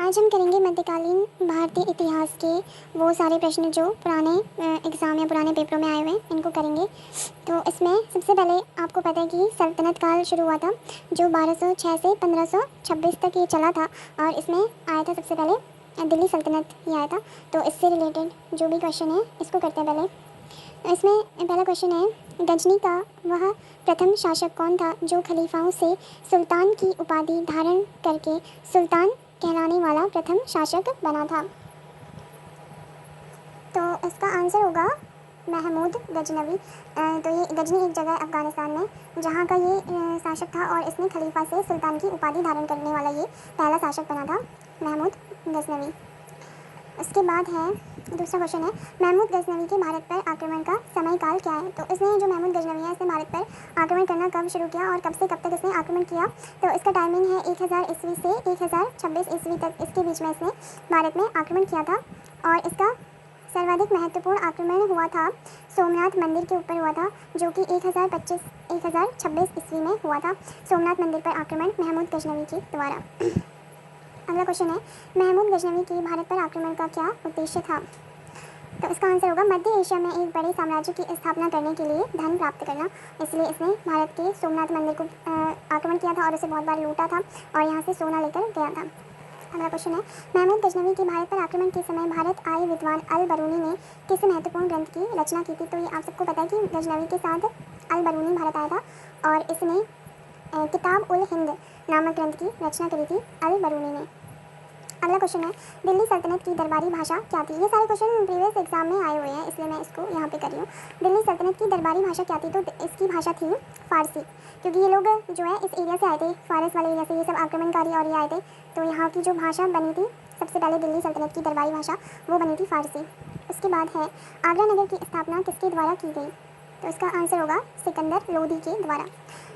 आज हम करेंगे मध्यकालीन भारतीय इतिहास के वो सारे प्रश्न जो पुराने एग्ज़ाम या पुराने पेपरों में आए हुए हैं, इनको करेंगे। तो इसमें सबसे पहले आपको पता है कि सल्तनत काल शुरू हुआ था, जो 1206 से 1526 तक ये चला था। और इसमें आया था सबसे पहले दिल्ली सल्तनत ही आया था। तो इससे रिलेटेड जो भी क्वेश्चन है इसको करते हैं पहले। तो इसमें पहला क्वेश्चन है, गजनी का वह प्रथम शासक कौन था जो खलीफाओं से सुल्तान की उपाधि धारण करके सुल्तान कहलाने वाला प्रथम शासक बना था? तो इसका आंसर होगा महमूद गजनवी। तो ये गजनी एक जगह है अफ़गानिस्तान में, जहाँ का ये शासक था और इसने खलीफा से सुल्तान की उपाधि धारण करने वाला ये पहला शासक बना था, महमूद गजनवी। उसके बाद है दूसरा क्वेश्चन है, महमूद गजनवी के भारत पर आक्रमण का समय काल क्या है? तो इसने जो महमूद गजनवी है, इसने भारत पर आक्रमण करना कब शुरू किया और कब से कब तक इसने आक्रमण किया? तो इसका टाइमिंग है 1000 ईस्वी से 1026 ईस्वी तक, इसके बीच में इसने भारत में आक्रमण किया था। और इसका सर्वाधिक महत्वपूर्ण आक्रमण हुआ था सोमनाथ मंदिर के ऊपर हुआ था, जो कि 1026 ईस्वी में हुआ था। सोमनाथ मंदिर पर आक्रमण महमूद गजनवी के द्वारा। अगला क्वेश्चन है, महमूद गजनवी के भारत पर आक्रमण का क्या उद्देश्य था? तो इसका आंसर होगा मध्य एशिया में एक बड़े साम्राज्य की स्थापना करने के लिए धन प्राप्त करना। इसलिए इसने भारत के सोमनाथ मंदिर को आक्रमण किया था और उसे बहुत बार लूटा था और यहाँ से सोना लेकर गया था। अगला क्वेश्चन है, महमूद गजनवी के भारत पर आक्रमण के समय भारत आए विद्वान अल बरूनी ने किस महत्वपूर्ण ग्रंथ की रचना की थी? तो ये आप सबको पता है कि गजनवी के साथ अल बरूनी भारत आया था और इसने किताब उल हिंद नामक ग्रंथ की रचना करी थी अल बरूनी ने। अगला क्वेश्चन है, दिल्ली सल्तनत की दरबारी भाषा क्या थी? ये सारे क्वेश्चन प्रीवियस एग्जाम में आए हुए हैं, इसलिए मैं इसको यहाँ पे कर रही हूँ। दिल्ली सल्तनत की दरबारी भाषा क्या थी? तो इसकी भाषा थी फारसी, क्योंकि ये लोग जो है इस एरिया से आए थे, फारस वाले एरिया से, ये सब आक्रमणकारी और ये आए थे। तो यहाँ की जो भाषा बनी थी सबसे पहले दिल्ली सल्तनत की दरबारी भाषा, वो बनी थी फारसी। उसके बाद है, आगरा नगर की स्थापना किसके द्वारा की गई? तो इसका आंसर होगा सिकंदर लोदी के द्वारा।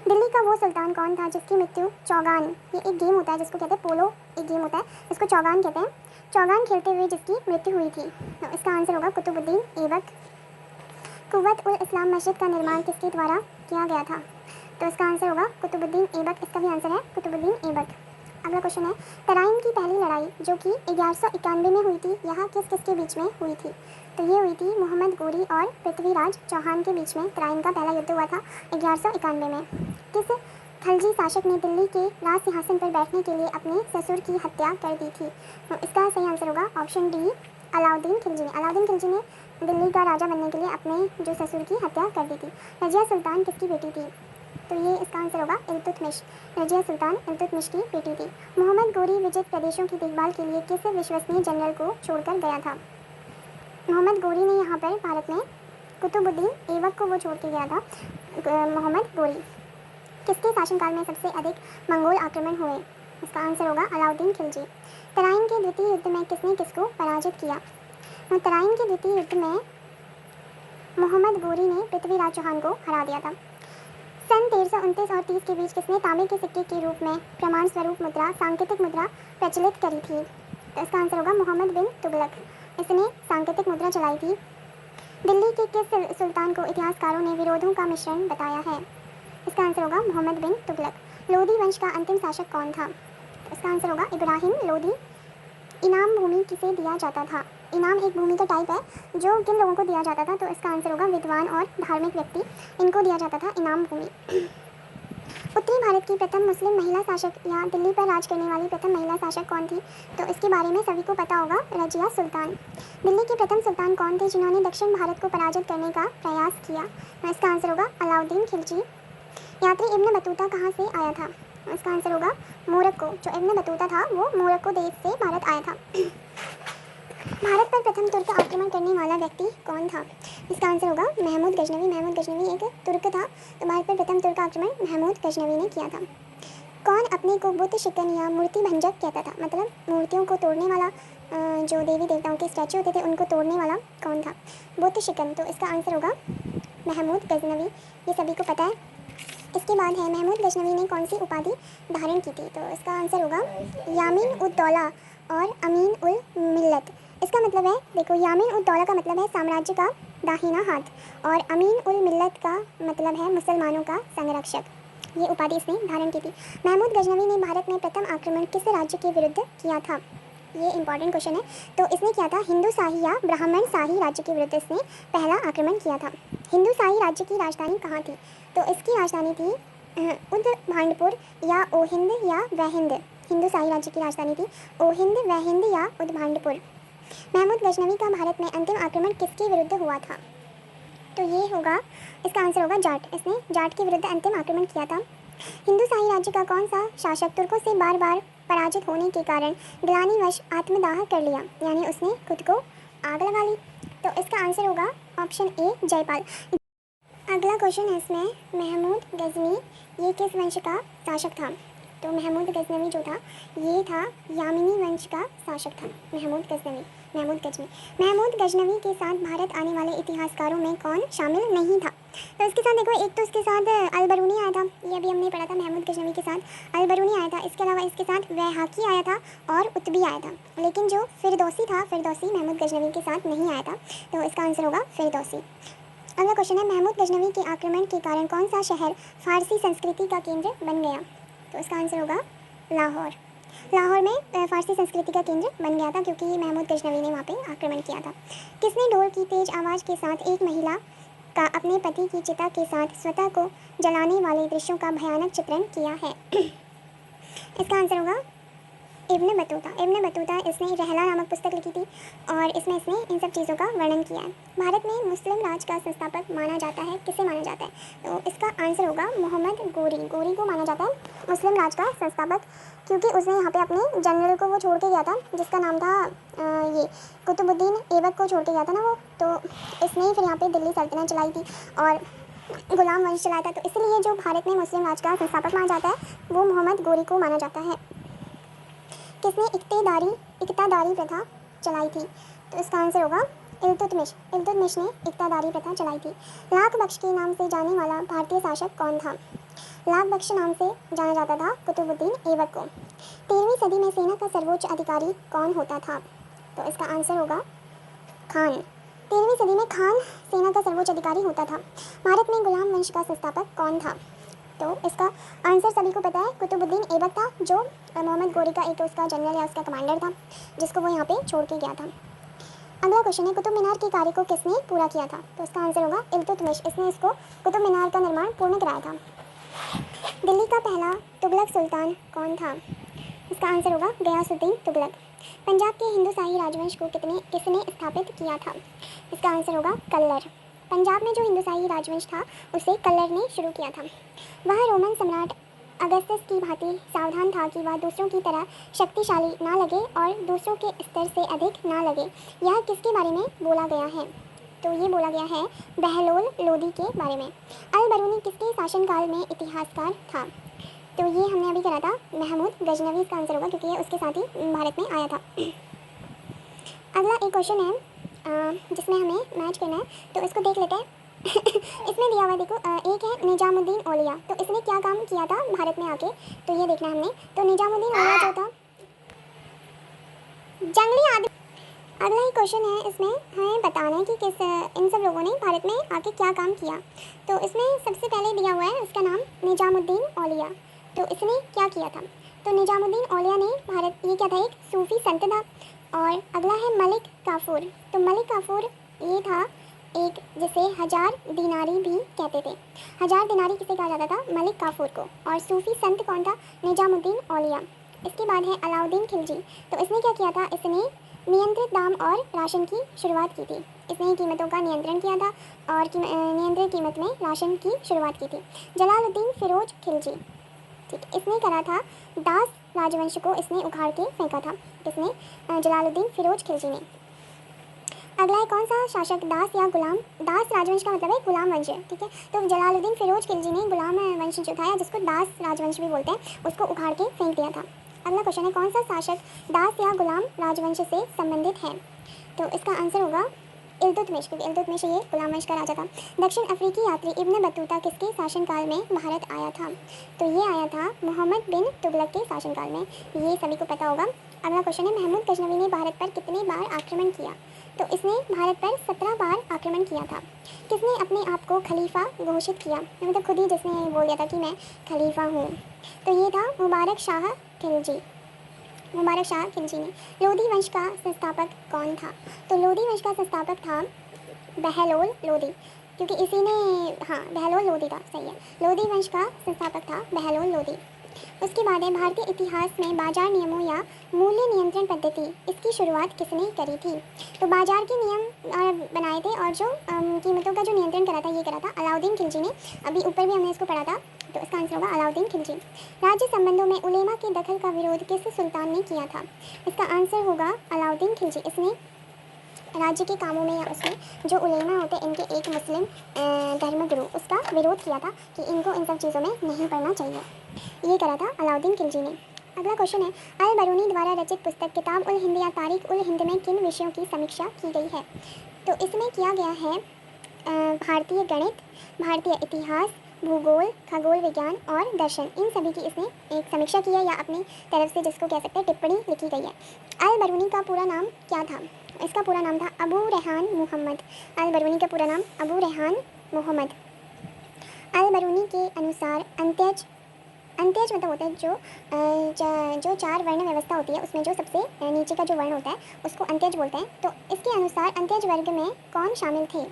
दिल्ली का वो सुल्तान कौन था जिसकी मृत्यु चौगान, ये एक गेम होता है जिसको कहते हैं पोलो, एक गेम होता है इसको चौगान कहते हैं, चौगान खेलते हुए जिसकी मृत्यु हुई थी? तो इसका आंसर होगा कुतुबुद्दीन ऐबक। कुव्वत उल इस्लाम मस्जिद का निर्माण किसके द्वारा किया गया था? तो इसका आंसर होगा कुतुबुद्दीन ऐबक, इसका भी आंसर है कुतुबुद्दीन ऐबक। अगला क्वेश्चन है, तराइन की पहली लड़ाई जो कि 1191 में हुई थी, यह किस किस के बीच में हुई थी? तो ये हुई थी मोहम्मद गोरी और पृथ्वीराज चौहान के बीच में। तराइन का पहला युद्ध हुआ था 1191 में। किस खलजी शासक ने दिल्ली के राज सिंहासन पर बैठने के लिए अपने ससुर की हत्या कर दी थी? तो इसका सही आंसर होगा ऑप्शन डी, अलाउद्दीन खिलजी ने। अलाउद्दीन खिलजी ने दिल्ली का राजा बनने के लिए अपने जो ससुर की हत्या कर दी थी। रजिया सुल्तान किसकी बेटी थी? तो ये इसका आंसर होगा इल्तुतमिश। रजिया सुल्तान इल्तुतमिश की बेटी थी। मोहम्मद गोरी विजित प्रदेशों की देखभाल के लिए किस विश्वसनीय जनरल को छोड़कर गया था? मोहम्मद गोरी ने यहाँ पर भारत में कुतुबुद्दीन ऐबक को वो छोड़ के गया था। मोहम्मद गोरी। किसके शासनकाल में सबसे अधिक मंगोल आक्रमण हुए? इसका आंसर होगा अलाउद्दीन खिलजी। तराइन के द्वितीय युद्ध में किसने किसको पराजित किया? तराइन के द्वितीय युद्ध में मोहम्मद गोरी ने पृथ्वीराज चौहान को हरा दिया था। सन 1329 और 30 के बीच किसने तांबे के सिक्के के रूप में प्रमाण स्वरूप मुद्रा, सांकेतिक मुद्रा प्रचलित करी थी? तो इसका आंसर होगा मोहम्मद बिन तुगलक, इसने सांकेतिक मुद्रा चलाई थी। दिल्ली के किस सुल्तान को इतिहासकारों ने विरोधों का मिश्रण बताया है? इसका आंसर होगा मोहम्मद बिन तुगलक। लोधी वंश का अंतिम शासक कौन था? तो इसका आंसर होगा इब्राहिम लोधी। इनाम भूमि किसे दिया जाता था? इनाम एक भूमि का टाइप है जो किन लोगों को दिया जाता था? तो इसका आंसर होगा विद्वान और धार्मिक व्यक्ति, इनको दिया जाता था इनाम भूमि। उत्तरी भारत की प्रथम मुस्लिम महिला शासक या दिल्ली पर राज करने वाली प्रथम महिला शासक कौन थी? तो इसके बारे में सभी को पता होगा, रजिया सुल्तान। दिल्ली के प्रथम सुल्तान कौन थे जिन्होंने दक्षिण भारत को पराजित करने का प्रयास किया? तो इसका आंसर होगा अलाउद्दीन खिलजी। यात्री इब्न बतूता कहाँ से आया था? इसका आंसर होगा मोरक्को। जो इब्न बतूता था वो मोरक्को देश से भारत आया था। भारत पर प्रथम तुर्क आक्रमण करने वाला व्यक्ति कौन था? इसका आंसर होगा महमूद गजनवी। महमूद गजनवी एक तुर्क था, तो भारत पर प्रथम तुर्क आक्रमण महमूद गजनवी ने किया था। कौन अपने को बुद्ध शिकन या मूर्ति भंजक कहता था? मतलब मूर्तियों को तोड़ने वाला, जो देवी देवताओं के स्टैचू होते थे उनको तोड़ने वाला कौन था? बुद्ध शिकन। तो इसका आंसर होगा महमूद गजनवी, ये सभी को पता है। इसके बाद है, महमूद गजनवी ने कौन सी उपाधि धारण की थी? तो इसका आंसर होगा यामीन उद दौला और अमीन उल मिल्लत। इसका मतलब है, देखो, यामीन उद दौला का मतलब है साम्राज्य का दाहिना हाथ और अमीन उल मिल्लत का मतलब है मुसलमानों का संरक्षक। ये उपाधि इसने धारण की थी। महमूद गजनवी ने भारत में प्रथम आक्रमण किस राज्य के विरुद्ध किया था? ये इंपॉर्टेंट क्वेश्चन है। तो इसने क्या था, हिंदू शाही या ब्राह्मण शाही राज्य के विरुद्ध इसने पहला आक्रमण किया था। हिंदू शाही राज्य की राजधानी कहाँ थी? तो इसकी राजधानी थी उद्भांडपुर या ओहिंद या वहिंद। हिंदू शाही राज्य की राजधानी थी ओहिंद, वहिंद या उद्भांडपुर। महमूद गजनवी का भारत में अंतिम आक्रमण किसके विरुद्ध हुआ था? तो ये होगा, इसका आंसर होगा जाट। इसने जाट के विरुद्ध अंतिम आक्रमण किया था। हिंदू शाही राज्य का कौन सा शासक तुर्कों से बार बार पराजित होने के कारण ग्लानिवश आत्मदाह कर लिया, यानी उसने खुद को आग लगा ली? तो इसका आंसर होगा ऑप्शन ए, जयपाल। अगला क्वेश्चन है इसमें, महमूद गजनी ये किस वंश का शासक था? तो महमूद गजनवी जो था ये था यामिनी वंश का शासक था। महमूद गजनवी महमूद गजनवी के साथ भारत आने वाले इतिहासकारों में कौन शामिल नहीं था? तो इसके साथ देखो, एक तो इसके साथ अल-बरूनी आया था, ये अभी हमने पढ़ा था। महमूद गजनवी के साथ अल-बरूनी आया था। इसके अलावा इसके साथ वैहाकी आया था और उतबी आया था। लेकिन जो फिरदौसी था, फिरदौसी महमूद गजनवी के साथ नहीं आया था। तो इसका आंसर होगा फिरदौसी। अगला क्वेश्चन है, महमूद गजनवी के आक्रमण के कारण कौन सा शहर फारसी संस्कृति का केंद्र बन गया? तो इसका आंसर होगा लाहौर। लाहौर में फारसी संस्कृति का केंद्र बन गया था क्योंकि महमूद गजनवी ने वहाँ पे आक्रमण किया था। किसने ढोल की तेज आवाज़ के साथ एक महिला का अपने पति की चिता के साथ स्वतः को जलाने वाले दृश्यों का भयानक चित्रण किया है? इसका आंसर होगा इब्न बतूता। इब्न बतूता इसने रहला नामक पुस्तक लिखी थी और इसमें इसने इन सब चीज़ों का वर्णन किया है। भारत में मुस्लिम राज का संस्थापक माना जाता है, किसे माना जाता है? तो इसका आंसर होगा मोहम्मद गोरी। गोरी को माना जाता है मुस्लिम राज का संस्थापक क्योंकि उसने यहाँ पे अपने जनरल को वो छोड़ के गया था जिसका नाम था ये कुतुबुद्दीन ऐबक को छोड़ के गया था ना वो। तो इसने ही फिर यहाँ पे दिल्ली सल्तनत चलाई थी और गुलाम वंश चलाया था। तो इसलिए जो भारत में मुस्लिम राज का संस्थापक माना जाता है वो मोहम्मद गोरी को माना जाता है। किसने इक्तादारी प्रथा चलाई थी? तो इसका आंसर होगा इल्तुतमिश। इल्तुतमिश ने इक्तादारी प्रथा चलाई थी। लाख बख्श के नाम से जाने वाला भारतीय शासक कौन था? लाख बख्श नाम से जाना जाता था कुतुबुद्दीन ऐबक को। 13वीं सदी में सेना का सर्वोच्च अधिकारी कौन होता था? तो इसका आंसर होगा खान। 13वीं सदी में खान सेना का सर्वोच्च अधिकारी होता था। भारत में गुलाम वंश का संस्थापक कौन था? तो इसका आंसर सभी को पता है, कुतुबुद्दीन ऐबक था जो मोहम्मद गोरी का एक उसका जनरल या उसका कमांडर था जिसको वो यहाँ पे छोड़ के गया था। अगला क्वेश्चन है, कुतुब मीनार के कार्य को किसने पूरा किया था? तो इसका आंसर होगा इल्तुतमिश। इसने इसको कुतुब मीनार का निर्माण पूर्ण कराया था। दिल्ली का पहला तुगलक सुल्तान कौन था? इसका आंसर होगा गयासुद्दीन तुगलक। पंजाब के हिंदू शाही राजवंश को किसने स्थापित किया था? इसका आंसर होगा कल्लर। पंजाब में जो हिंदू शाही राजवंश था उसे कल्लर ने शुरू किया था। वह रोमन सम्राट अगस्टस की भांति सावधान था कि वह दूसरों की तरह शक्तिशाली ना लगे और दूसरों के स्तर से अधिक ना लगे। यह किसके बारे में बोला गया है? तो ये बोला गया है बहलोल लोदी के बारे में। अल-बरूनी किसके शासनकाल में इतिहासकार था? तो ये हमने अभी करा था महमूद गजनवी। इसका आंसर होगा क्योंकि ये उसके साथ ही भारत में आया था। अगला एक क्वेश्चन है जिसमें हमें मैच करना है, तो इसको देख लेते हैं। इसमें दिया हुआ देखो, एक है निजामुद्दीन औलिया। तो इसने क्या काम किया था भारत में आके? तो ये देखना हमने। तो निजामुद्दीन औलिया जो था जंगली आदमी। अगला ही क्वेश्चन है, इसमें हमें बताना है कि किस इन सब लोगों ने भारत में आके क्या काम किया। तो इसमें सबसे पहले दिया हुआ है उसका नाम निजामुद्दीन औलिया। तो इसने क्या किया था? तो निजामुद्दीन औलिया ने भारत, ये क्या था, एक सूफी संत था। और अगला है मलिक काफूर। तो मलिक काफूर ये था एक जिसे 1000 दिनारी भी कहते थे। 1000 दिनारी किसे कहा जाता था? मलिक काफूर को। और सूफी संत कौन था? निजामुद्दीन औलिया। इसके बाद है अलाउद्दीन खिलजी। तो इसने क्या किया था? इसने नियंत्रित दाम और राशन की शुरुआत की थी। इसने कीमतों का नियंत्रण किया था और नियंत्रित कीमत में राशन की शुरुआत की थी। जलालुद्दीन फिरोज खिलजी, ठीक, इसने करा था दास राजवंश को इसने उखाड़ के फेंका था। किसने? जलालुद्दीन फिरोज खिलजी ने। अगला है कौन सा शासक दास या गुलाम? दास राजवंश का मतलब है गुलाम वंश, ठीक है। तो जलालुद्दीन फिरोज खिलजी ने गुलाम वंश जो था, जिसको दास राजवंश भी बोलते हैं, उसको उखाड़ के फेंक दिया था। अगला क्वेश्चन है, कौन सा शासक दास या गुलाम राजवंश से संबंधित है? तो इसका आंसर होगा इल्तुतमिश, क्योंकि इल्तुतमिश ये गुलाम वंश का राजा था। दक्षिण अफ्रीकी यात्री इब्न बतूता किसके शासनकाल में भारत आया था? तो ये आया था मोहम्मद बिन तुगलक के शासनकाल में। ये सभी को पता होगा। अगला क्वेश्चन है, महमूद गजनवी ने भारत पर कितने बार आक्रमण किया? तो इसने भारत पर 17 बार आक्रमण किया था। किसने अपने आप को खलीफा घोषित किया? मतलब खुद ही जिसने बोल दिया था कि मैं खलीफा हूँ। तो ये था मुबारक शाह खिलजी। मुबारक शाह खिलजी ने। लोधी वंश का संस्थापक कौन था? तो लोधी वंश का संस्थापक था बहलोल लोधी, क्योंकि इसी ने, हाँ बहलोल लोधी था, सही है। लोधी वंश का संस्थापक था बहलोल लोधी। उसके बाद है भारतीय इतिहास में बाजार नियमों या मूल्य नियंत्रण पद्धति, इसकी शुरुआत किसने करी थी? तो बाजार के नियम बनाए थे और जो कीमतों का जो नियंत्रण करा था, ये करा था अलाउद्दीन खिलजी ने। अभी ऊपर भी हमने इसको पढ़ा था, तो इसका आंसर होगा अलाउद्दीन खिलजी। राज्य संबंधों में उलेमा के दखल का विरोध किस सुल्तान ने किया था? इसका आंसर होगा अलाउद्दीन खिलजी। इसने राज्य के कामों में या उसमें जो उलेमा होते हैं, इनके एक मुस्लिम धर्मगुरु, उसका विरोध किया था कि इनको इन सब चीज़ों में नहीं पढ़ना चाहिए। ये करा था अलाउद्दीन खिलजी ने। अगला क्वेश्चन है, अल बरूनी द्वारा रचित पुस्तक किताब उल हिंद या तारीख उल हिंद में किन विषयों की समीक्षा की गई है? तो इसमें किया गया है भारतीय गणित, भारतीय इतिहास, भूगोल, खगोल विज्ञान और दर्शन, इन सभी की इसने एक समीक्षा की है, या अपनी तरफ से जिसको कह सकते हैं टिप्पणी लिखी गई है। अल बरूनी का पूरा नाम क्या था? इसका पूरा नाम था अबू रेहान मोहम्मद। अल बरूनी का पूरा नाम अबू रेहान मोहम्मद। अल बरूनी के अनुसार अंत्यज मतलब होता है जो चार वर्ण व्यवस्था होती है, उसमें जो सबसे नीचे का जो वर्ण होता है उसको अंत्यज बोलते हैं। तो इसके अनुसार अंत्यज वर्ग में कौन शामिल थे?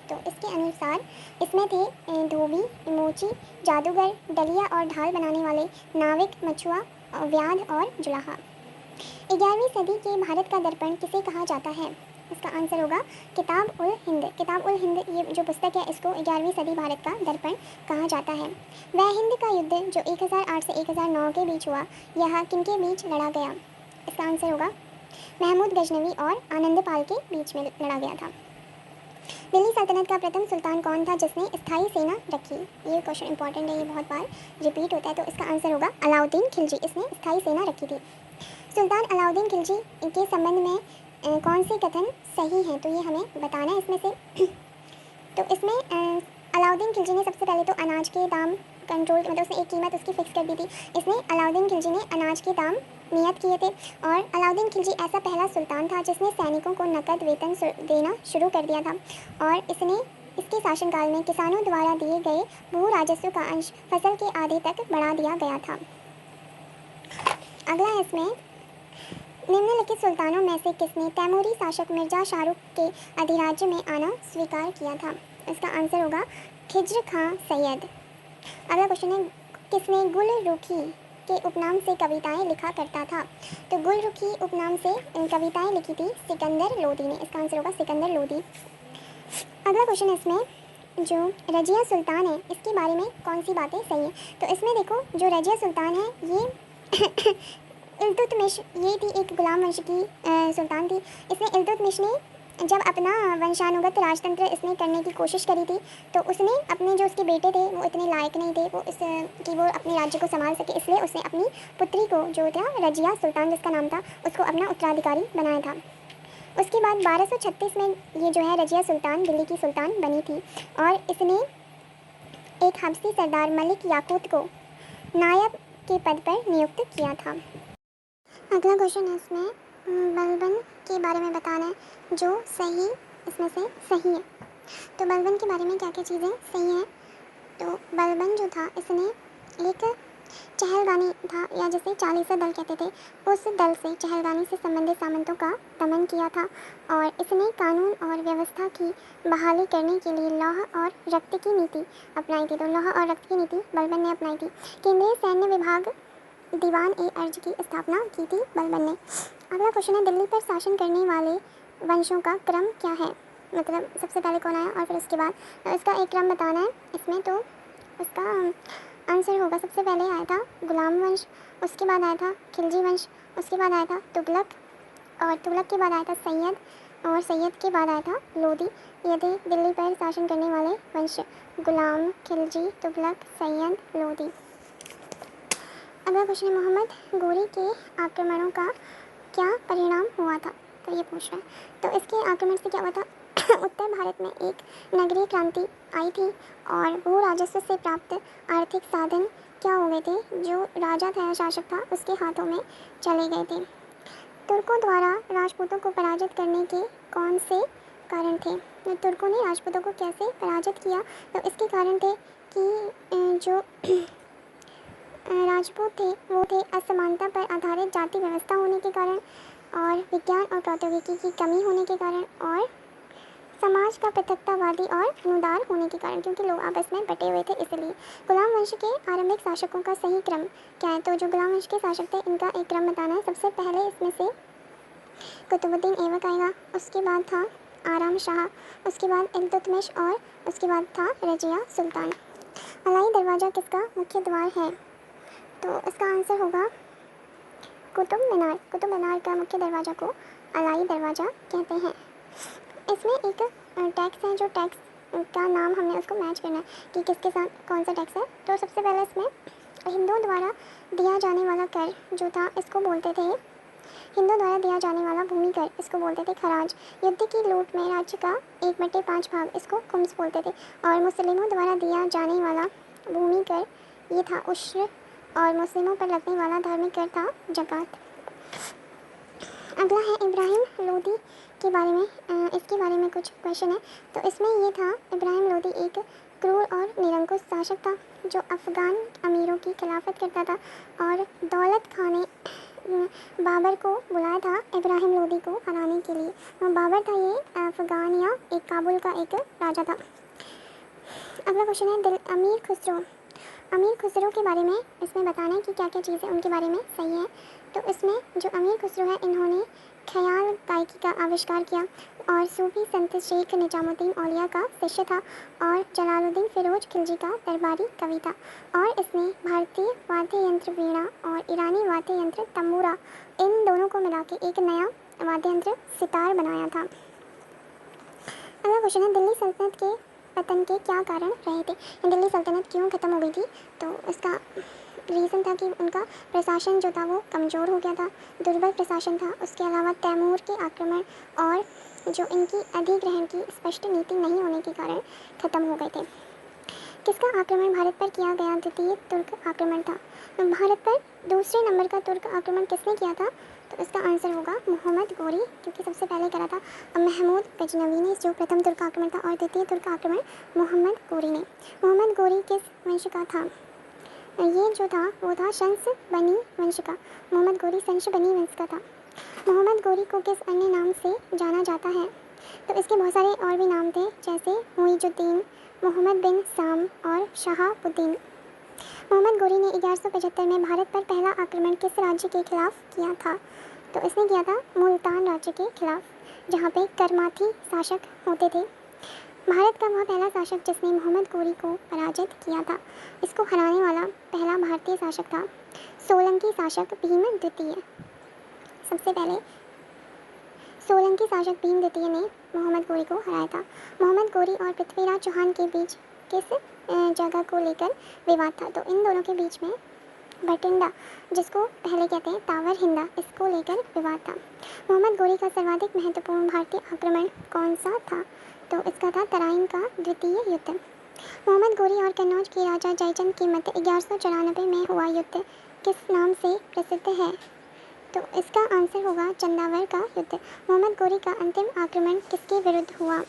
तो इसके अनुसार इसमें थे धोबी, मोची, जादूगर, डलिया और ढाल बनाने वाले, नाविक, मछुआ, व्याध और जुलाहा। 11वीं सदी के भारत का दर्पण किसे कहा जाता है? इसका आंसर होगा किताब उल हिंद। किताब उल हिंद, ये जो पुस्तक है, इसको 11वीं सदी भारत का दर्पण कहा जाता है। वह हिंद का युद्ध जो 1008 से 1009 के बीच हुआ, यह किनके बीच लड़ा गया? इसका आंसर होगा महमूद गजनवी और आनंदपाल के बीच में लड़ा गया था। दिल्ली सल्तनत का प्रथम सुल्तान कौन था जिसने स्थायी सेना रखी? ये क्वेश्चन इंपॉर्टेंट है, ये बहुत बार रिपीट होता है। तो इसका आंसर होगा अलाउद्दीन खिलजी, इसने स्थायी सेना रखी थी। सुल्तान अलाउद्दीन खिलजी के संबंध में कौन से कथन सही हैं? तो ये हमें बताना है इसमें से। तो इसमें अलाउद्दीन खिलजी ने सबसे पहले तो अनाज के दाम कंट्रोल, मतलब उसने एक कीमत उसकी फिक्स कर दी थी। इसने अलाउद्दीन खिलजी ने अनाज के दाम नियत किए थे। और अलाउद्दीन खिलजी ऐसा पहला सुल्तान था जिसने सैनिकों को नकद वेतन देना शुरू कर दिया था। और इसके शासनकाल में किसानों द्वारा दिए गए भू राजस्व का अंश फसल के आधे तक बढ़ा दिया गया था। अगला है इसमें, निम्नलिखित सुल्तानों में से किसने तैमूरी शासक मिर्जा शाहरुख के अधिराज्य में आना स्वीकार किया था? इसका आंसर होगा खिज्र खां सैयद। अगला क्वेश्चन है, किसने गुल रुखी के उपनाम से कविताएं लिखा करता था? तो गुल रुखी उपनाम से कविताएं लिखी थी सिकंदर लोदी ने। इसका आंसर होगा सिकंदर लोदी। अगला क्वेश्चन है इसमें, जो रजिया सुल्तान है, इसके बारे में कौन सी बातें सही हैं? तो इसमें देखो, जो रजिया सुल्तान है ये इल्तुतमिश, ये थी एक गुलाम वंश की सुल्तान थी। इसने इल्तुतमिश ने जब अपना वंशानुगत राजतंत्र इसने करने की कोशिश करी थी, तो उसने अपने जो उसके बेटे थे वो इतने लायक नहीं थे कि वो अपने राज्य को संभाल सके, इसलिए उसने अपनी पुत्री को, जो था रजिया सुल्तान जिसका नाम था, उसको अपना उत्तराधिकारी बनाया था। उसके बाद 1236 में ये जो है रजिया सुल्तान दिल्ली की सुल्तान बनी थी और इसने एक हबशी सरदार मलिक याकूत को नायब के पद पर नियुक्त किया था। अगला क्वेश्चन है इसमें, बलबन के बारे में बताना है जो सही इसमें से सही है। तो बलबन के बारे में क्या क्या चीज़ें सही हैं? तो बलबन जो था, इसने एक चहलगानी था, या जिसे चालीसा दल कहते थे, उस दल से चहलगानी से संबंधित सामंतों का दमन किया था। और इसने कानून और व्यवस्था की बहाली करने के लिए लौह और रक्त की नीति अपनाई थी। तो लौह और रक्त की नीति बलबन ने अपनाई थी। केंद्रीय सैन्य विभाग दीवान ए अर्ज की स्थापना की थी बलबन ने। अगला क्वेश्चन है, दिल्ली पर शासन करने वाले वंशों का क्रम क्या है? मतलब सबसे पहले कौन आया और फिर उसके बाद इसका एक क्रम बताना है इसमें। तो उसका आंसर होगा, सबसे पहले आया था गुलाम वंश, उसके बाद आया था खिलजी वंश, उसके बाद आया था तुगलक, और तुगलक के बाद आया था सैयद, और सैयद के बाद आया था लोधी। ये थे दिल्ली पर शासन करने वाले वंश, गुलाम, खिलजी, तुगलक, सैयद, लोधी। अगला क्वेश्चन है, मोहम्मद गोरी के आक्रमणों का क्या परिणाम हुआ था? तो ये पूछ रहा है। तो इसके आक्रमण से क्या हुआ था? उत्तर भारत में एक नगरीय क्रांति आई थी और भू राजस्व से प्राप्त आर्थिक साधन क्या हो गए थे, जो राजा था, शासक था, उसके हाथों में चले गए थे। तुर्कों द्वारा राजपूतों को पराजित करने के कौन से कारण थे? तो तुर्कों ने राजपूतों को कैसे पराजित किया? तो इसके कारण थे कि जो राजपूत थे वो थे असमानता पर आधारित जाति व्यवस्था होने के कारण, और विज्ञान और प्रौद्योगिकी की कमी होने के कारण, और समाज का पृथकतावादी और अनुदार होने के कारण, क्योंकि लोग आपस में बटे हुए थे इसलिए। गुलाम वंश के आरंभिक शासकों का सही क्रम क्या है? तो जो गुलाम वंश के शासक थे इनका एक क्रम बताना है। सबसे पहले इसमें से कुतुबुद्दीन ऐबक आएगा, उसके बाद था आराम शाह, उसके बाद इल्तुतमिश, और उसके बाद था रजिया सुल्तान। अलाई दरवाज़ा किसका मुख्य द्वार है? तो इसका आंसर होगा कुतुब मीनार। कुतुब मीनार का मुख्य दरवाज़ा को अलाई दरवाज़ा कहते हैं। इसमें एक टैक्स है, जो टैक्स का नाम हमने उसको मैच करना है कि किसके साथ कौन सा टैक्स है। तो सबसे पहले इसमें हिंदुओं द्वारा दिया जाने वाला कर जो था इसको बोलते थे, हिंदुओं द्वारा दिया जाने वाला भूमि कर इसको बोलते थे खराज। युद्ध की लूट में राज्य का 1/5 भाग इसको खुम्स बोलते थे। और मुस्लिमों द्वारा दिया जाने वाला भूमि कर ये था उश्र, और मुस्लिमों पर लगने वाला धार्मिक कर था जकात। अगला है इब्राहिम लोदी के बारे में, इसके बारे में कुछ क्वेश्चन है। तो इसमें ये था इब्राहिम लोदी एक क्रूर और निरंकुश शासक था जो अफ़गान अमीरों की खिलाफत करता था, और दौलत खां ने बाबर को बुलाया था इब्राहिम लोदी को हराने के लिए। बाबर था ये अफ़गान या एक काबुल का एक राजा था। अगला क्वेश्चन है अमीर खुसरो। अमीर खुसरो के बारे में इसमें बताना है कि क्या क्या चीज़ें उनके बारे में सही है। तो इसमें जो अमीर खुसरो है इन्होंने ख्याल गायकी का आविष्कार किया, और सूफी संत शेख निजामुद्दीन औलिया का शिष्य था, और जलालुद्दीन फिरोज खिलजी का दरबारी कवि था। और इसने भारतीय वाद्य यंत्र वीणा और ईरानी वाद्य यंत्र तंबूरा इन दोनों को मिला के एक नया वाद्य यंत्र सितार बनाया था। अगला क्वेश्चन है दिल्ली सल्तनत के पतन के क्या कारण रहे थे? दिल्ली सल्तनत क्यों ख़त्म हो गई थी? तो इसका रीज़न था कि उनका प्रशासन जो था वो कमज़ोर हो गया था, दुर्बल प्रशासन था। उसके अलावा तैमूर के आक्रमण और जो इनकी अधिग्रहण की स्पष्ट नीति नहीं होने के कारण ख़त्म हो गए थे। किसका आक्रमण भारत पर किया गया? द्वितीय तुर्क आक्रमण था। भारत पर दूसरे नंबर का तुर्क आक्रमण किसने किया था? तो इसका आंसर होगा मोहम्मद गोरी, क्योंकि सबसे पहले करा था महमूद गजनवी ने जो प्रथम तुर्क आक्रमण था, और द्वितीय तुर्क आक्रमण मोहम्मद गोरी ने। मोहम्मद गोरी किस वंश का था? ये जो था वो था शंस बनी वंश का। मोहम्मद गोरी शंस बनी वंश का था। मोहम्मद गोरी को किस अन्य नाम से जाना जाता है? तो इसके बहुत सारे और भी नाम थे, जैसे मुइजुद्दीन, मोहम्मद बिन साम और शहाबुद्दीन। मोहम्मद गोरी ने 1175 में भारत पर पहला आक्रमण किस राज्य के खिलाफ किया था? तो इसने किया था मुल्तान राज्य के खिलाफ, जहाँ पे करमाथी शासक होते थे। भारत का वह पहला शासक जिसने मोहम्मद गोरी को पराजित किया था। इसको हराने वाला पहला भारतीय शासक था सोलंकी शासक भीम द्वितीय। सबसे पहले सोलंकी शासक भीम द्वितीय ने मोहम्मद गोरी को हराया था। मोहम्मद गोरी और पृथ्वीराज चौहान के बीच किस जगह को लेकर विवाद था? तो इन दोनों के बीच में बठिंडा, जिसको पहले कहते हैं तावर हिंदा, इसको लेकर विवाद था। मोहम्मद गोरी का सर्वाधिक महत्वपूर्ण भारतीय आक्रमण कौन सा था? तो इसका था तराइन का द्वितीय युद्ध। मोहम्मद गोरी और कन्नौज के राजा जयचंद के मध्य 1194 में हुआ युद्ध किस नाम से प्रसिद्ध है? तो इसका आंसर होगा चंदावर का युद्ध। मोहम्मद गोरी का अंतिम आक्रमण किसके विरुद्ध हुआ?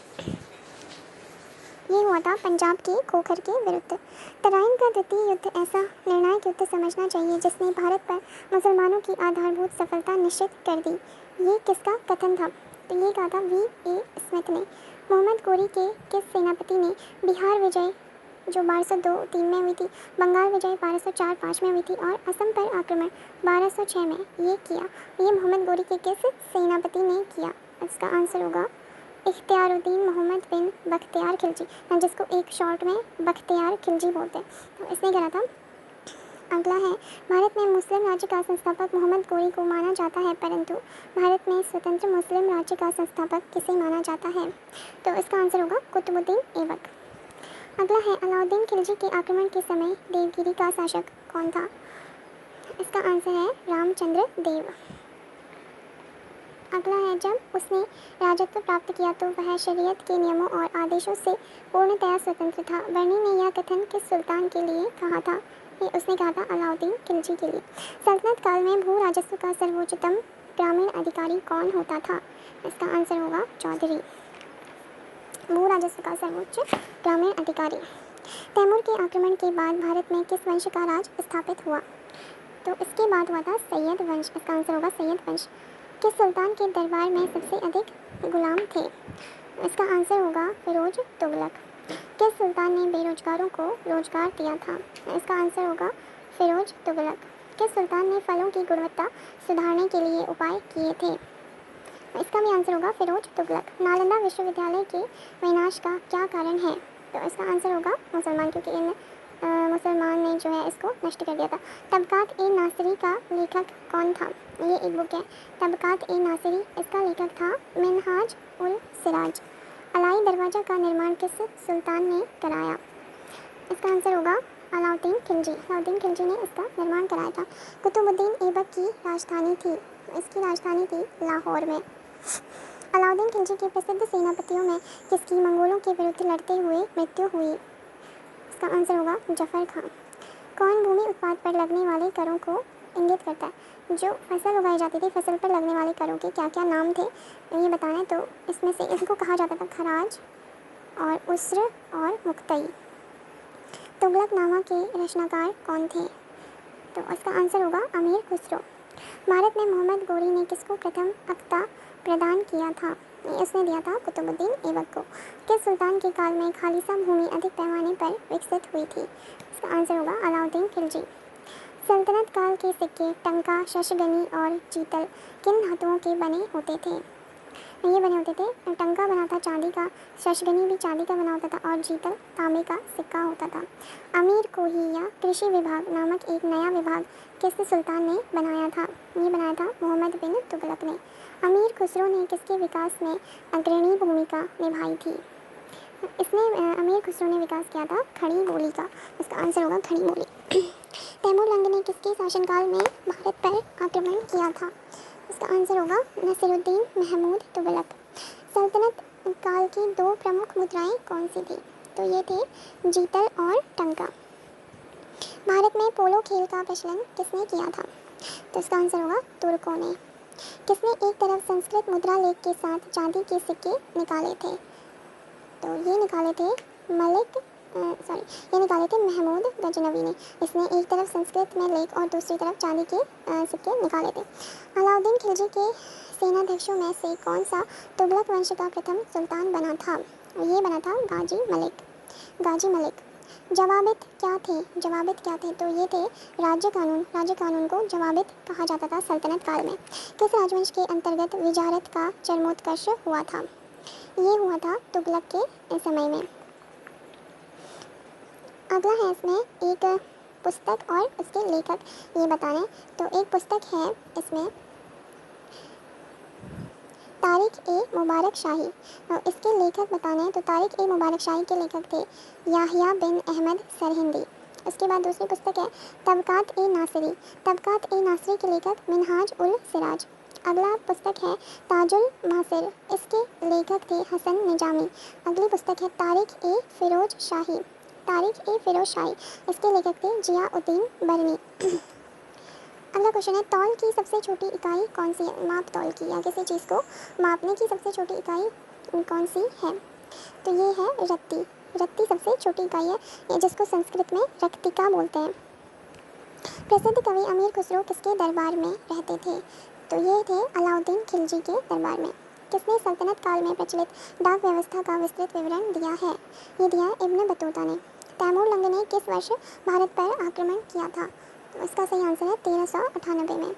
ये हुआ था पंजाब के खोखर के विरुद्ध। तराइन का द्वितीय युद्ध ऐसा निर्णायक युद्ध समझना चाहिए जिसने भारत पर मुसलमानों की आधारभूत सफलता निश्चित कर दी। ये किसका कथन था? तो ये कहा था V.A. स्मिथ ने। मोहम्मद गोरी के किस सेनापति ने बिहार विजय जो 1202-3 में हुई थी, बंगाल विजय 1204-5 में हुई थी, और असम पर आक्रमण 1206 में ये किया? ये मोहम्मद गोरी के किस सेनापति ने किया? इसका आंसर होगा इख्तियारुद्दीन मोहम्मद बिन बख्तियार खिलजी, जिसको एक शॉर्ट में बख्तियार खिलजी बोलते हैं। तो इसने करा था। अगला है भारत में मुस्लिम राज्य का संस्थापक मोहम्मद गोरी को माना जाता है, परंतु भारत में स्वतंत्र मुस्लिम राज्य का संस्थापक किसे माना जाता है? तो इसका आंसर होगा कुतुबुद्दीन ऐबक। अगला है अलाउद्दीन खिलजी के आक्रमण के समय देवगिरी का शासक कौन था? इसका आंसर है रामचंद्र देव। अगला है जब उसने राजत्व प्राप्त किया तो वह शरीयत के नियमों और आदेशों से पूर्णतया स्वतंत्र था। बर्नी ने यह कथन किस सुल्तान के लिए कहा था? ये उसने कहा था अलाउद्दीन खिलजी के लिए। सल्तनत काल में भू राजस्व का सर्वोच्चतम ग्रामीण अधिकारी कौन होता था? इसका आंसर होगा चौधरी। भू राजस्व का सर्वोच्च ग्रामीण अधिकारी। तैमूर के आक्रमण के बाद भारत में किस वंश का राज स्थापित हुआ? तो इसके बाद हुआ था सैयद वंश। इसका आंसर होगा सैयद वंश। किस सुल्तान के दरबार में सबसे अधिक गुलाम थे? इसका आंसर होगा फिरोज तुगलक। किस सुल्तान ने बेरोजगारों को रोजगार दिया था? इसका आंसर होगा फिरोज तुगलक। किस सुल्तान ने फलों की गुणवत्ता सुधारने के लिए उपाय किए थे? इसका भी आंसर होगा फिरोज तुगलक। नालंदा विश्वविद्यालय के विनाश का क्या कारण है? तो इसका आंसर होगा मुसलमान, क्योंकि इन मुसलमान ने जो है इसको नष्ट कर दिया था। तबकात ए नासिरी का लेखक कौन था? ये एक बुक है, तबकात ए नासिरी। इसका लेखक था मिनहाज उल सिराज। अलाई दरवाज़ा का निर्माण किस सुल्तान ने कराया? इसका आंसर होगा अलाउद्दीन खिलजी। अलाउद्दीन खिलजी ने इसका निर्माण कराया था। कुतुबुद्दीन ऐबक की राजधानी थी? इसकी राजधानी थी लाहौर में। अलाउद्दीन खिलजी के प्रसिद्ध सेनापतियों में किसकी मंगोलों के विरुद्ध लड़ते हुए मृत्यु हुई? इसका आंसर होगा जफर खान। कौन भूमि उत्पाद पर लगने वाले करों को इंगित करता है? जो फसल उगाई जाती थी, फसल पर लगने वाले करों के क्या क्या नाम थे ये बताना। तो इसमें से इनको कहा जाता था खराज और उस्र और मुक्तई। तुगलकनामा के रचनाकार कौन थे? तो इसका आंसर होगा अमीर खुसरो। भारत में मोहम्मद गोरी ने किसको प्रथम अक्ता प्रदान किया था? उसने दिया था कुतुबुद्दीन ऐबक को। किस सुल्तान के काल में खालिसा भूमि अधिक पैमाने पर विकसित हुई थी? इसका आंसर होगा अलाउद्दीन खिलजी। सल्तनत काल के सिक्के टंका, शशगनी और चीतल किन धातुओं के बने होते थे? ये बने होते थे, टंका बना था चांदी का, शशगनी भी चांदी का बना होता था और जीतल तांबे का सिक्का होता था। अमीर कोही या कृषि विभाग नामक एक नया विभाग किस सुल्तान ने बनाया था? ये बनाया था मोहम्मद बिन तुगलक ने। अमीर खुसरो ने किसके विकास में अग्रणी भूमिका निभाई थी? इसने अमीर खुसरो ने विकास किया था खड़ी बोली का। इसका आंसर होगा खड़ी बोली। तैमूर लंग ने किसके शासनकाल में भारत पर आक्रमण किया था? इसका आंसर होगा नसीरुद्दीन महमूद तुगलक। सल्तनत काल की दो प्रमुख मुद्राएं कौन सी थी? तो ये थे जीतल और टंका। भारत में पोलो खेल का प्रचलन किसने किया था? तो इसका आंसर होगा तुर्कों ने। किसने एक तरफ संस्कृत मुद्रा लेख के साथ चांदी के सिक्के निकाले थे? तो ये निकाले थे महमूद गजनवी ने। इसने एक तरफ संस्कृत में लेख और दूसरी तरफ चांदी के सिक्के निकाले थे। अलाउद्दीन खिलजी के सेनाध्यक्षों में से कौन सा तुगलक वंश का प्रथम सुल्तान बना था? ये बना था गाजी मलिक। जवाबित क्या थे? तो ये थे राज्य कानून को जवाबित कहा जाता था सल्तनत काल में। किस राजवंश के अंतर्गत विजारत का चरमोत्कर्ष हुआ था? ये हुआ था तुगलक के समय में। अगला है इसमें एक पुस्तक और उसके लेखक ये बताएं। तो एक पुस्तक है इसमें तारिक ए मुबारक शाही। इसके लेखक बताने तो तारिक ए मुबारक शाही के लेखक थे याहिया बिन अहमद सरहिंदी। उसके बाद दूसरी पुस्तक है तबकात ए नासिरी के लेखक मिनहाज उल सिराज। अगला पुस्तक है ताजुल मासिर। इसके लेखक थे हसन निजामी। अगली पुस्तक है तारिक ए फिरोज शाही। इसके लेखक थे जियाउद्दीन बरनी। अगला क्वेश्चन है तौल की सबसे छोटी इकाई कौन सी है? माप तौल की या किसी चीज़ को मापने की सबसे छोटी इकाई कौन सी है? तो ये है रत्ती सबसे छोटी इकाई है, जिसको संस्कृत में रक्तिका बोलते हैं। प्रसिद्ध कवि अमीर खुसरो किसके दरबार में रहते थे? तो ये थे अलाउद्दीन खिलजी के दरबार में। किसने सल्तनत काल में प्रचलित डाक व्यवस्था का विस्तृत विवरण दिया है? ये दिया है इब्न बतूता ने। तैमूर लंग ने किस वर्ष भारत पर आक्रमण किया था? तो इसका सही आंसर है 1398 में।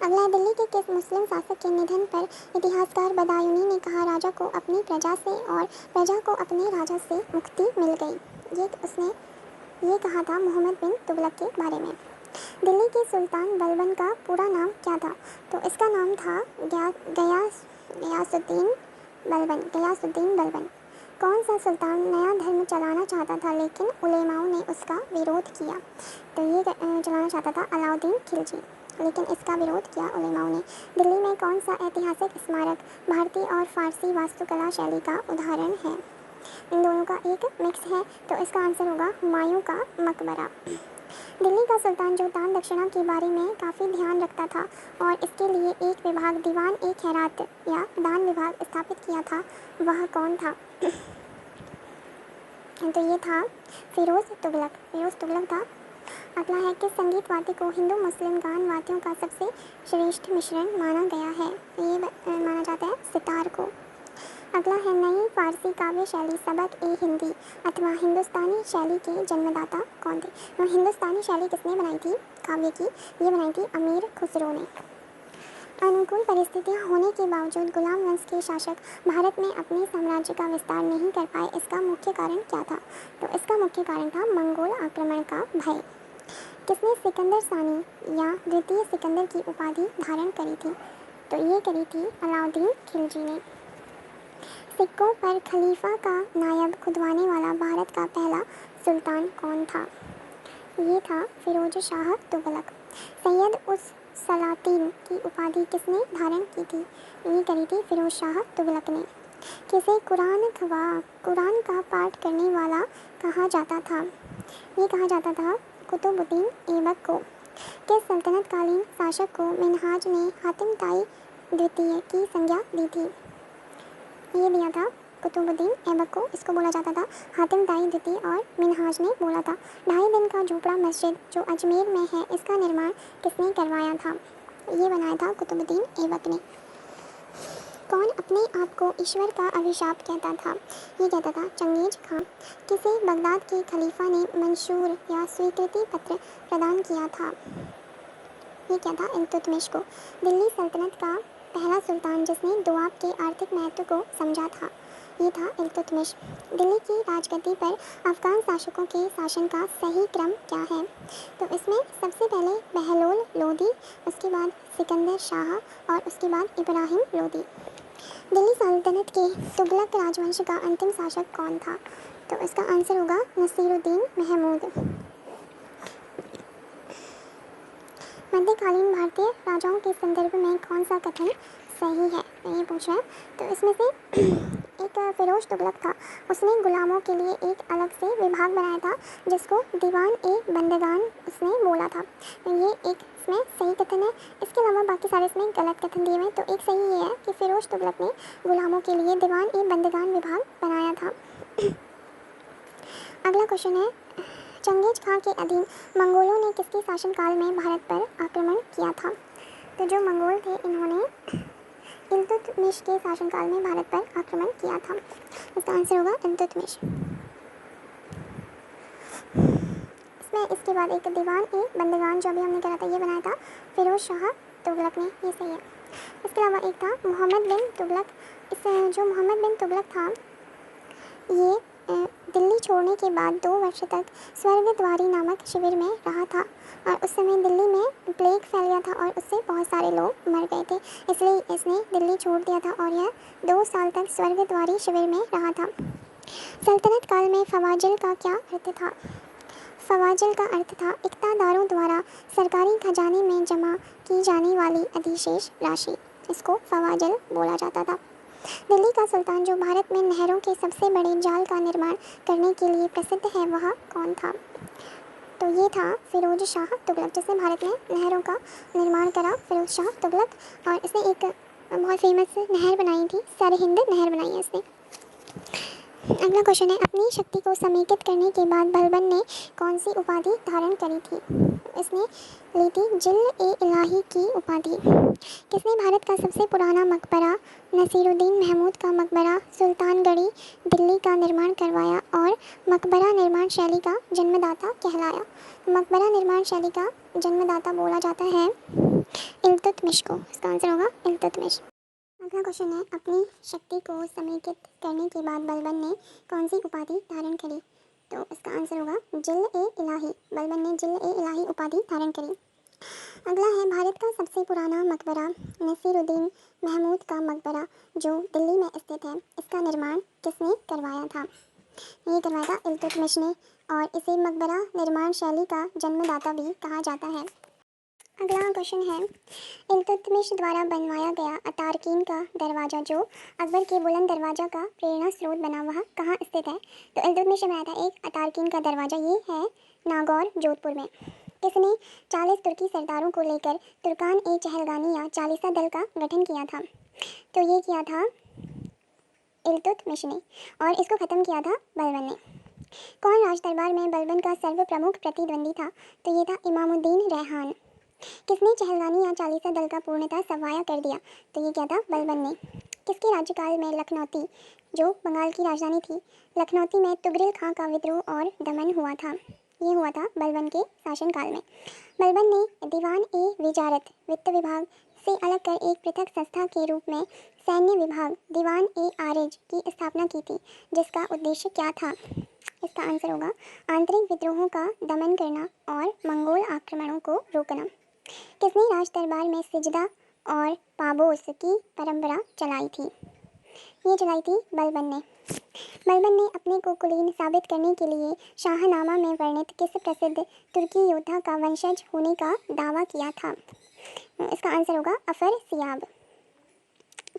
अगला है दिल्ली के किस मुस्लिम शासक के निधन पर इतिहासकार बदायूनी ने कहा राजा को अपनी प्रजा से और प्रजा को अपने राजा से मुक्ति मिल गई? ये कहा था मोहम्मद बिन तुगलक के बारे में। दिल्ली के सुल्तान बलबन का पूरा नाम क्या था? तो इसका नाम था गयासुद्दीन बलबन। कौन सा सुल्तान नया धर्म चलाना चाहता था लेकिन उलेमाओं ने उसका विरोध किया? तो ये चलाना चाहता था अलाउद्दीन खिलजी, लेकिन इसका विरोध किया उलेमाओं ने। दिल्ली में कौन सा ऐतिहासिक स्मारक भारतीय और फारसी वास्तुकला शैली का उदाहरण है? इन दोनों का एक मिक्स है, तो इसका आंसर होगा हुमायूं का मकबरा। दिल्ली का सुल्तान जो दान दक्षिणा के बारे में काफ़ी ध्यान रखता था और इसके लिए एक विभाग दीवान ए खैरात या दान विभाग स्थापित किया था, वह कौन था? तो ये था फिरोज़ तुगलक। फिरोज़ तुगलक था। अगला है कि संगीत वाद्य को हिंदू मुस्लिम गान वाद्यों का सबसे श्रेष्ठ मिश्रण माना गया है। ये माना जाता है सितार को। अगला है नई फारसी काव्य शैली सबक ए हिंदी अथवा हिंदुस्तानी शैली के जन्मदाता कौन थे। तो हिंदुस्तानी शैली किसने बनाई थी काव्य की? ये बनाई थी अमीर खुसरो ने। अनुकूल परिस्थितियां होने के बावजूद गुलाम वंश के शासक भारत में अपने साम्राज्य का विस्तार नहीं कर पाए। इसका मुख्य कारण क्या था? तो इसका मुख्य कारण था मंगोल आक्रमण का भय। किसने सिकंदर सानी या द्वितीय सिकंदर की उपाधि धारण करी थी? तो ये करी थी अलाउद्दीन खिलजी ने। सिक्कों पर खलीफा का नायब खुदवाने वाला भारत का पहला सुल्तान कौन था? ये था फिरोज शाह तुगलक। सैयद उस सलातीन की उपाधि किसने धारण की थी? ये करी थी फिरोज शाह तुगलक ने। किसे कुरान का पाठ करने वाला कहा जाता था? ये कहा जाता था कुतुबुद्दीन ऐबक को। किस सल्तनत कालीन शासक को मिन्हाज ने हातिम ताई द्वितीय की संज्ञा दी थी? ये दिया था कुतुबुद्दीन ऐबक को। इसको बोला जाता था हातिम ताई द्वितीय और मिन्हाज ने बोला था। 2.5 दिन का झोपड़ा मस्जिद जो अजमेर में है, इसका निर्माण किसने करवाया था? ये बनाया था कुतुबुद्दीन ऐबक ने। कौन अपने आप को ईश्वर का अभिशाप कहता था? ये कहता था चंगेज खां। किसे बगदाद के खलीफा ने मंशूर या स्वीकृति पत्र प्रदान किया था? ये क्या था? इल्तुतमिश को। दिल्ली सल्तनत का पहला सुल्तान जिसने दोआब के आर्थिक महत्व को समझा था, ये था इल्तुतमिश। दिल्ली की राजगद्दी पर अफगान शासकों के शासन का सही क्रम क्या है? तो इसमें सबसे पहले बहलोल लोदी, उसके बाद सिकंदर शाह और उसके बाद इब्राहिम लोदी। दिल्ली सल्तनत के तुगलक राजवंश का अंतिम शासक कौन था? तो इसका आंसर होगा नसीरुद्दीन महमूद। मध्यकालीन भारतीय राजाओं के संदर्भ में कौन सा कथन सही है? ये पूछ रहा है। तो इसमें से एक फिरोज तुगलक था। उसने गुलामों के लिए एक अलग से विभाग बनाया था जिसको दीवान ए बंदगान उसने बोला था। तो ये एक इसमें सही कथन है। इसके अलावा बाकी सारे इसमें गलत कथन दिए हुए हैं। तो एक सही ये है कि फिरोज तुगलक ने गुलामों के लिए दीवान ए बंदगान विभाग बनाया था। अगला क्वेश्चन है चंगेज खां के अधीन मंगोलों ने किसके शासनकाल में भारत पर आक्रमण किया था? तो जो मंगोल थे इन्होंने इल्तुतमिश के शासनकाल में भारत पर आक्रमण किया था। इसका आंसर होगा इल्तुतमिश। इसमें इसके बाद एक दीवान ए बंदगान जो अभी हमने करा था, ये बनाया था फिरोज शाह तुगलक ने। ये सही है। इसके अलावा एक था मोहम्मद बिन तुगलक। जो मोहम्मद बिन तुगलक था ये दिल्ली छोड़ने के बाद 2 वर्ष तक स्वर्गद्वारी नामक शिविर में रहा था और उस समय दिल्ली में प्लेग फैल गया था और उससे बहुत सारे लोग मर गए थे। इसलिए इसने दिल्ली छोड़ दिया था और यह 2 साल तक स्वर्गद्वारी शिविर में रहा था। सल्तनत काल में फवाजिल का क्या अर्थ था? फवाजिल का अर्थ था इक़्तादारों द्वारा सरकारी खजाने में जमा की जाने वाली अधिशेष राशि। इसको फवाजिल बोला जाता था। दिल्ली का सुल्तान जो भारत में नहरों के सबसे बड़े जाल का निर्माण करने के लिए प्रसिद्ध है, वह कौन था? तो ये था फिरोज शाह तुगलक, जिसने भारत में नहरों का निर्माण करा, फिरोज शाह तुगलक। और इसने एक बहुत फेमस नहर बनाई थी, सरहिंद नहर बनाई है इसने। अगला क्वेश्चन है अपनी शक्ति को समेकित करने के बाद बलबन ने कौन सी उपाधि धारण करी थी? इसने ली थी जिल-ए-इलाही की उपाधि। किसने भारत का सबसे पुराना मकबरा नसीरुद्दीन महमूद का मकबरा सुल्तानगढ़ी दिल्ली का निर्माण करवाया और मकबरा निर्माण शैली का जन्मदाता कहलाया? मकबरा निर्माण शैली का जन्मदाता बोला जाता है इल्तुतमिश को। इसका आंसर होगा इल्तुतमिश। अगला क्वेश्चन है अपनी शक्ति को समेकित करने के बाद बलबन ने कौन सी उपाधि धारण करी? तो इसका आंसर होगा जिल-ए-इलाही। बलबन ने जिल-ए-इलाही उपाधि धारण करी। अगला है भारत का सबसे पुराना मकबरा नसीरुद्दीन महमूद का मकबरा जो दिल्ली में स्थित है, इसका निर्माण किसने करवाया था? ये करवाया था इल्तुतमिश ने और इसे मकबरा निर्माण शैली का जन्मदाता भी कहा जाता है। अगला क्वेश्चन है इल्तुतमिश द्वारा बनवाया गया अतारकीन का दरवाज़ा जो अकबर के बुलंद दरवाज़ा का प्रेरणा स्रोत बना, वह कहाँ स्थित है? तो इल्तुतमिश ने बनाया था एक अतारकीन का दरवाज़ा, ये है नागौर जोधपुर में। किसने 40 तुर्की सरदारों को लेकर तुर्कान ए चहलगानी या चालीसा दल का गठन किया था? तो ये किया था इल्तुतमिश ने और इसको ख़त्म किया था बलबन ने। कौन राज दरबार में बलबन का सर्व प्रमुख प्रतिद्वंदी था? तो ये था इमामुद्दीन रैहान। किसने चहलगानी या चालीसा दल का पूर्णतः सफाया कर दिया? तो ये क्या था? बलबन ने। किसके राज्यकाल में लखनौती, जो बंगाल की राजधानी थी, लखनौती में तुगरिल खां का विद्रोह और दमन हुआ था? ये हुआ था बलबन के शासनकाल में। बलबन ने दीवान ए विजारत, वित्त विभाग से अलग कर एक पृथक संस्था के रूप में सैन्य विभाग दीवान ए आरिज की स्थापना की थी, जिसका उद्देश्य क्या था? इसका आंसर होगा आंतरिक विद्रोहों का दमन करना और मंगोल आक्रमणों को रोकना। किसने राज दरबार में सिजदा और पाबोस की परंपरा चलाई थी? ये चलाई थी बलबन ने। बलबन ने अपने को कुलीन साबित करने के लिए शाहनामा में वर्णित किस प्रसिद्ध तुर्की योद्धा का वंशज होने का दावा किया था? इसका आंसर होगा अफर सियाब।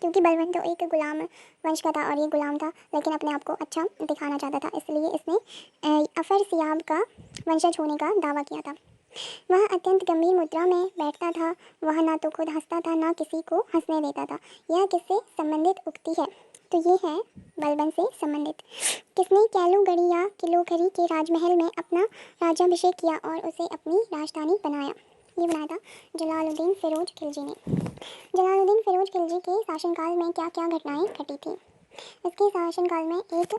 क्योंकि बलबन तो एक गुलाम वंश का था और ये गुलाम था, लेकिन अपने आप को अच्छा दिखाना चाहता था, इसलिए इसने अफर सियाब का वंशज होने का दावा किया था। वह अत्यंत गंभीर मुद्रा में बैठता था। वह ना तो खुद हंसता था, ना किसी को हंसने देता था। यह किससे संबंधित उक्ति है? तो ये है बलबन से संबंधित। किसने कैलूगढ़ी या किलोघरी के राजमहल में अपना राज्याभिषेक किया और उसे अपनी राजधानी बनाया? ये बनाया था जलालुद्दीन फिरोज खिलजी ने। जलालुद्दीन फिरोज खिलजी के शासनकाल में क्या क्या घटनाएं घटी थी? इसके शासनकाल में एक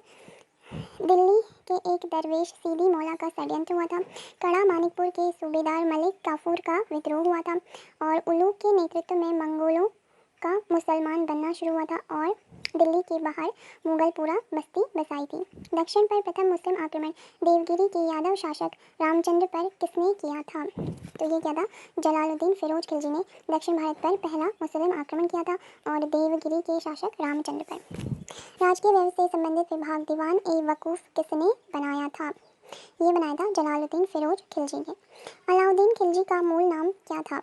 दिल्ली के एक दरवेश सीदी मौला का षड्यंत्र हुआ था। कड़ा मानिकपुर के सूबेदार मलिक काफूर का विद्रोह हुआ था और उलूग के नेतृत्व में मंगोलों का मुसलमान बनना शुरू हुआ था और दिल्ली के बाहर मुगलपुरा बस्ती बसाई थी। दक्षिण पर प्रथम मुस्लिम आक्रमण देवगिरी के यादव शासक रामचंद्र पर किसने किया था? तो ये क्या था? जलालुद्दीन फिरोज खिलजी ने दक्षिण भारत पर पहला मुस्लिम आक्रमण किया था और देवगिरी के शासक रामचंद्र पर। राजकीय व्यवस्था से संबंधित विभाग दीवान ए वकूफ किसने बनाया था? ये बनाया था जलालुद्दीन फिरोज खिलजी ने। अलाउद्दीन खिलजी का मूल नाम क्या था?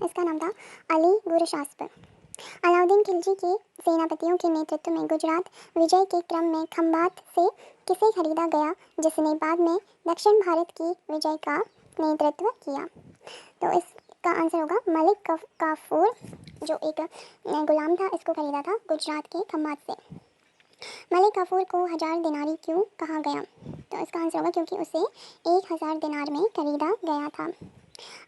इसका नाम था अली गुरशास्प। अलाउद्दीन खिलजी के सेनापतियों के नेतृत्व में गुजरात विजय के क्रम में खंबात से किसे खरीदा गया, जिसने बाद में दक्षिण भारत की विजय का नेतृत्व किया? तो इसका आंसर होगा मलिक काफूर, जो एक गुलाम था, इसको खरीदा था गुजरात के खंबात से। मलिक काफूर को 1000 दिनारी क्यों कहा गया? तो इसका आंसर होगा क्योंकि उसे 1000 दिनार में खरीदा गया था।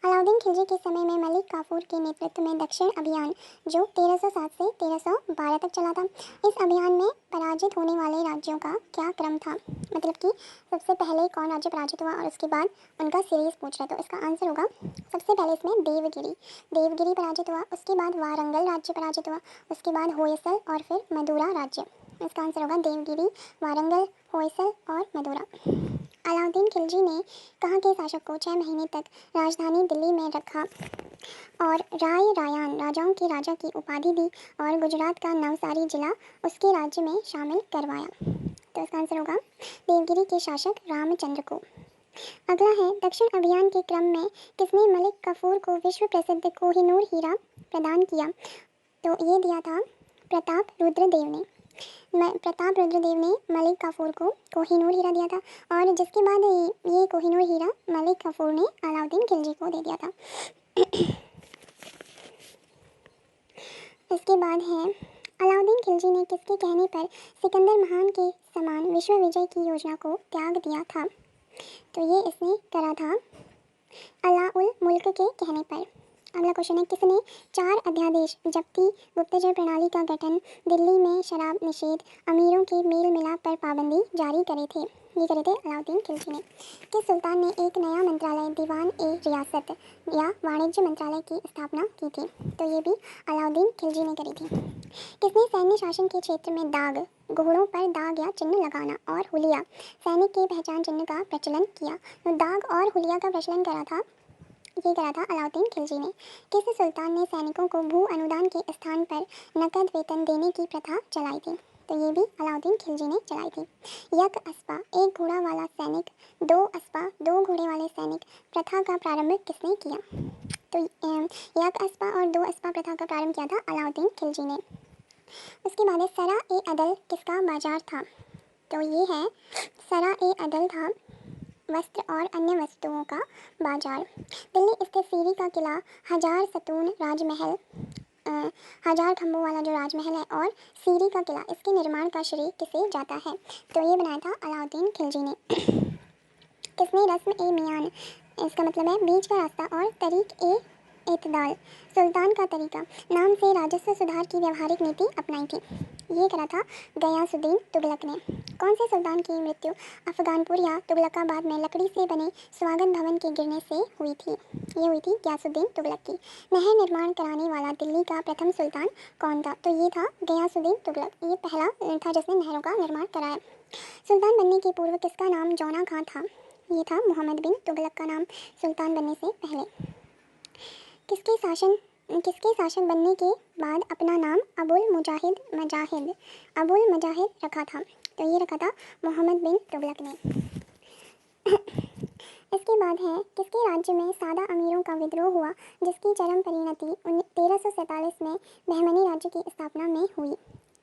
अलाउद्दीन खिलजी के समय में मलिक काफूर के नेतृत्व में दक्षिण अभियान, जो 1307 से 1312 तक चला था, इस अभियान में पराजित होने वाले राज्यों का क्या क्रम था? मतलब कि सबसे पहले कौन राज्य पराजित हुआ और उसके बाद उनका सीरीज पूछ रहे, तो इसका आंसर होगा सबसे पहले इसमें देवगिरी पराजित हुआ, उसके बाद वारंगल राज्य पराजित हुआ, उसके बाद होयसल और फिर मदुरा राज्य। इसका आंसर होगा देवगिरी, वारंगल, होयसल और मदुरा। अलाउद्दीन खिलजी ने कहाँ के शासक को 6 महीने तक राजधानी दिल्ली में रखा और राय रायान, राजाओं के राजा की उपाधि दी और गुजरात का नवसारी जिला उसके राज्य में शामिल करवाया? तो इसका आंसर होगा देवगिरी के शासक रामचंद्र को। अगला है दक्षिण अभियान के क्रम में किसने मलिक काफूर को विश्व प्रसिद्ध कोहिनूर हीरा प्रदान किया? तो ये दिया था प्रताप रुद्रदेव ने। प्रताप रुद्रदेव ने मलिक काफूर को कोहिनूर हीरा दिया था और जिसके बाद ये कोहिनूर हीरा मलिक काफूर ने अलाउद्दीन खिलजी को दे दिया था। इसके बाद है अलाउद्दीन खिलजी ने किसके कहने पर सिकंदर महान के समान विश्व विजय की योजना को त्याग दिया था? तो ये इसने करा था अलाउल मुल्क के कहने पर। अगला क्वेश्चन है किसने 4 अध्यादेश जब्ती, गुप्तचर प्रणाली का गठन, दिल्ली में शराब निषेध, अमीरों के मेल मिलाप पर पाबंदी जारी करे थे? ये करे थे अलाउद्दीन खिलजी ने। किस सुल्तान ने एक नया मंत्रालय दीवान ए रियासत या वाणिज्य मंत्रालय की स्थापना की थी? तो ये भी अलाउद्दीन खिलजी ने करी थी। किसने सैन्य शासन के क्षेत्र में दाग, घोड़ों पर दाग या चिन्ह लगाना और हुलिया, सैनिक के पहचान चिन्ह का प्रचलन किया? तो दाग और हुलिया का प्रचलन करा था अलाउद्दीन खिलजी ने। किस सुल्तान ने सैनिकों को भू अनुदान के स्थान पर नकद वेतन देने की प्रथा चलाई थी? तो ये भी अलाउद्दीन खिलजी ने चलाई थी। यक अस्पा, एक घोड़ा वाला सैनिक, 2 अस्पा, 2 घोड़े वाले सैनिक प्रथा का प्रारंभ किसने किया? तो यक अस्पा और 2 अस्पा प्रथा का प्रारंभ किया था अलाउद्दीन खिलजी ने। उसके बाद सरा ए अदल किसका बाजार था? तो ये है सरा ए अदल था वस्त्र और अन्य वस्तुओं का बाजार। दिल्ली स्थित सीरी का किला, 1000 सतून राजमहल हजार खम्भों वाला जो राजमहल है और सीरी का किला, इसके निर्माण का श्रेय किसे जाता है? तो ये बनाया था अलाउद्दीन खिलजी ने। किसने रस्म ए मियान, इसका मतलब है बीच का रास्ता, और तरीक ए इतदाल, सुल्तान का तरीका, नाम से राजस्व सुधार की व्यवहारिक नीति अपनाई थी? ये करा था गयासुद्दीन तुगलक ने। कौन से सुल्तान की मृत्यु अफगानपुर या तुगलकाबाद में लकड़ी से बने स्वागत भवन के गिरने से हुई थी? ये हुई थी गयासुद्दीन तुगलक की। नहर निर्माण कराने वाला दिल्ली का प्रथम सुल्तान कौन था? तो ये था गयासुद्दीन तुगलक। ये पहला था जिसने नहरों का निर्माण कराया। सुल्तान बनने के पूर्व किसका नाम जौना खां था? ये था मोहम्मद बिन तुगलक का नाम सुल्तान बनने से पहले। किसके शासक बनने के बाद अपना नाम अबुल मजाहिद रखा था? तो ये रखा था मोहम्मद बिन तुगलक ने। इसके बाद है किसके राज्य में सादा अमीरों का विद्रोह हुआ जिसकी चरम परिणति 1347 में बहमनी राज्य की स्थापना में हुई?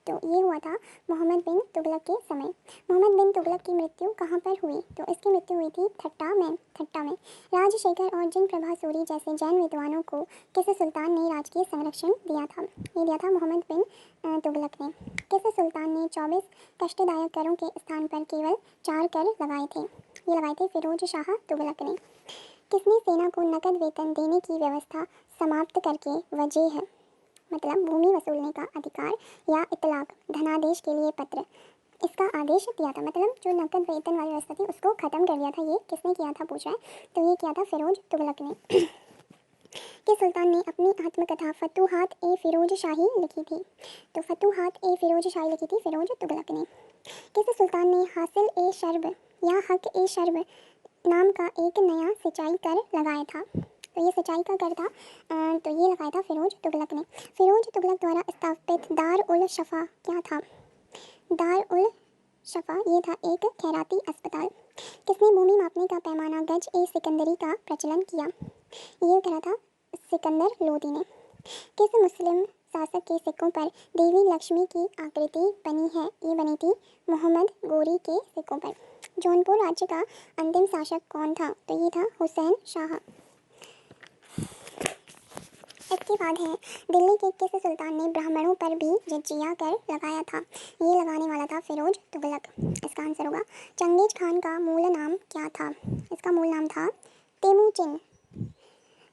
तो ये हुआ था मोहम्मद बिन तुगलक के समय। मोहम्मद बिन तुगलक की मृत्यु कहाँ पर हुई? तो इसकी मृत्यु हुई थी ठट्टा में। राजशेखर और जिन प्रभा सूरी जैसे जैन विद्वानों को किस सुल्तान ने राजकीय संरक्षण दिया था? ये दिया था मोहम्मद बिन तुगलक ने। किस सुल्तान ने 24 कष्टदायक करों के स्थान पर केवल 4 कर लगाए थे? ये लगाए थे फिरोज शाह तुगलक ने। किसने सेना को नकद वेतन देने की व्यवस्था समाप्त करके वजह मतलब भूमि वसूलने का अधिकार या इतलाक धनादेश के लिए पत्र, इसका आदेश दिया था? मतलब जो नकद वेतन वाली व्यवस्था थी उसको ख़त्म कर दिया था। ये किसने किया था पूछ रहा है, तो ये किया था फिरोज तुगलक ने। किस सुल्तान ने अपनी आत्मकथा फतूहात ए फिरोज शाही लिखी थी? तो फतूहात ए फिरोज शाही लिखी थी फिरोज तुगलक ने। किस सुल्तान ने हासिल ए शर्ब या हक ए शर्ब नाम का एक नया सिंचाई कर लगाया था? तो ये सिंचाई का कर था, तो ये लगाया था फिरोज तुगलक ने। फिरोज तुगलक द्वारा स्थापित दार उल शफा क्या था? दार उल शफा ये था एक खैराती अस्पताल। किसने भूमि मापने का पैमाना गज ए सिकंदरी का प्रचलन किया? ये करा था सिकंदर लोदी ने। किस मुस्लिम शासक के सिक्कों पर देवी लक्ष्मी की आकृति बनी है? ये बनी थी मोहम्मद गोरी के सिक्कों पर। जौनपुर राज्य का अंतिम शासक कौन था? तो ये था हुसैन शाह। इसके बाद है दिल्ली के किस सुल्तान ने ब्राह्मणों पर भी जजिया कर लगाया था? ये लगाने वाला था फिरोज तुगलक। इसका आंसर होगा चंगेज खान का मूल नाम क्या था? इसका मूल नाम था तेमुचिन।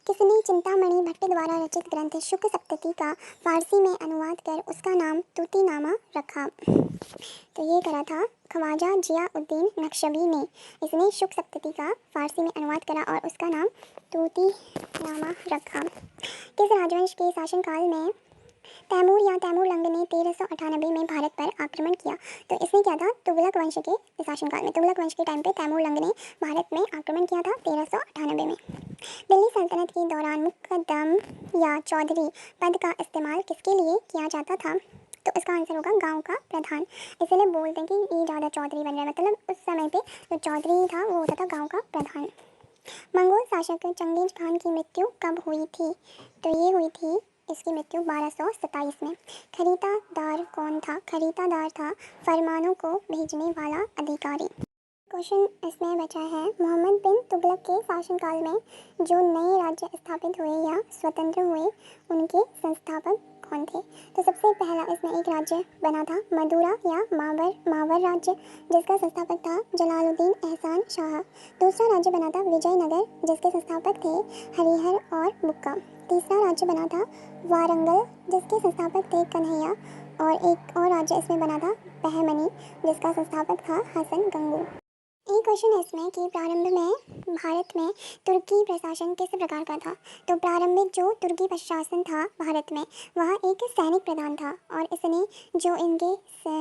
किसने चिंतामणि भट्ट द्वारा रचित ग्रंथ शुक सप्तती का फारसी में अनुवाद कर उसका नाम तूतीनामा रखा? तो ये करा था ख्वाजा जियाउद्दीन नक्शबी ने। इसने शुक सप्तती का फारसी में अनुवाद करा और उसका नाम तूतीनामा रखा। किस राजवंश के शासनकाल में तैमूर या तैमूरलंग ने 1398 में भारत पर आक्रमण किया? तो इसने क्या था तुगलक वंश के शासनकाल में। तुगलक वंश के टाइम पे तैमूरलंग ने भारत में आक्रमण किया था 1398 में। दिल्ली सल्तनत के दौरान मुकद्दम या चौधरी पद का इस्तेमाल किसके लिए किया जाता था? तो इसका आंसर होगा गांव का प्रधान। इसलिए बोलते हैं कि ये ज़्यादा चौधरी बन रहा है, मतलब उस समय पे जो चौधरी था वो होता था गांव का प्रधान। मंगोल शासक चंगेज खान की मृत्यु कब हुई थी? तो ये हुई थी इसकी मृत्यु 1227 में। खरीदादार कौन था? खरीदादार था फरमानों को भेजने वाला अधिकारी। क्वेश्चन इसमें बचा है मोहम्मद बिन तुगलक के शासनकाल में जो नए राज्य स्थापित हुए या स्वतंत्र हुए उनके संस्थापक कौन थे? तो सबसे पहला इसमें एक राज्य बना था मदुरा या मावर राज्य, जिसका संस्थापक था जलालुद्दीन एहसान शाह। दूसरा राज्य बना था विजयनगर, जिसके संस्थापक थे हरिहर और बुक्का। तीसरा राज्य बना था वारंगल, जिसके संस्थापक थे कन्हैया। और एक और राज्य इसमें बना था बहमनी, जिसका संस्थापक था हसन गंगू। एक क्वेश्चन है इसमें कि प्रारंभ में भारत में तुर्की प्रशासन किस प्रकार का था? तो प्रारंभिक जो तुर्की प्रशासन था भारत में वह एक सैनिक प्रधान था, और इसने जो इनके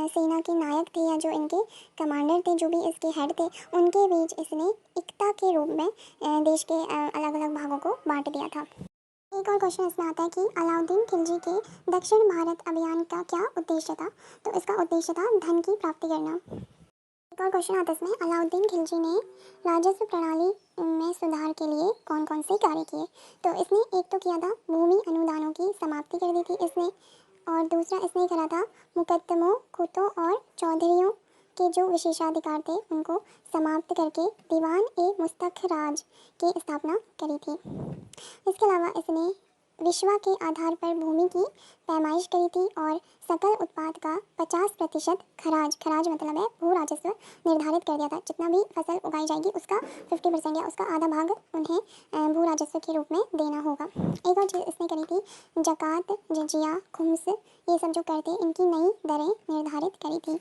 सेना के नायक थे या जो इनके कमांडर थे, जो भी इसके हेड थे, उनके बीच इसने एकता के रूप में देश के अलग अलग भागों को बांट दिया था। एक और क्वेश्चन इसमें आता है कि अलाउद्दीन खिलजी के दक्षिण भारत अभियान का क्या उद्देश्य था? तो इसका उद्देश्य था धन की प्राप्ति करना। एक और क्वेश्चन आता है इसमें अलाउद्दीन खिलजी ने राजस्व प्रणाली में सुधार के लिए कौन कौन से कार्य किए? तो इसने एक तो किया था भूमि अनुदानों की समाप्ति कर दी थी इसने, और दूसरा इसने करा था मुकद्दमों खुतों और चौधरियों के जो विशेषाधिकार थे उनको समाप्त करके दीवान ए मुस्तखराज की स्थापना करी थी। इसके अलावा इसने विश्वा के आधार पर भूमि की पैमाइश करी थी और सकल उत्पाद का 50% खराज मतलब है भू राजस्व निर्धारित कर दिया था। जितना भी फसल उगाई जाएगी उसका 50% या उसका आधा भाग उन्हें भू राजस्व के रूप में देना होगा। एक और चीज़ इसने करी थी, जकात, जजिया, खुम्स, ये सब जो कर थे इनकी नई दरें निर्धारित करी थी।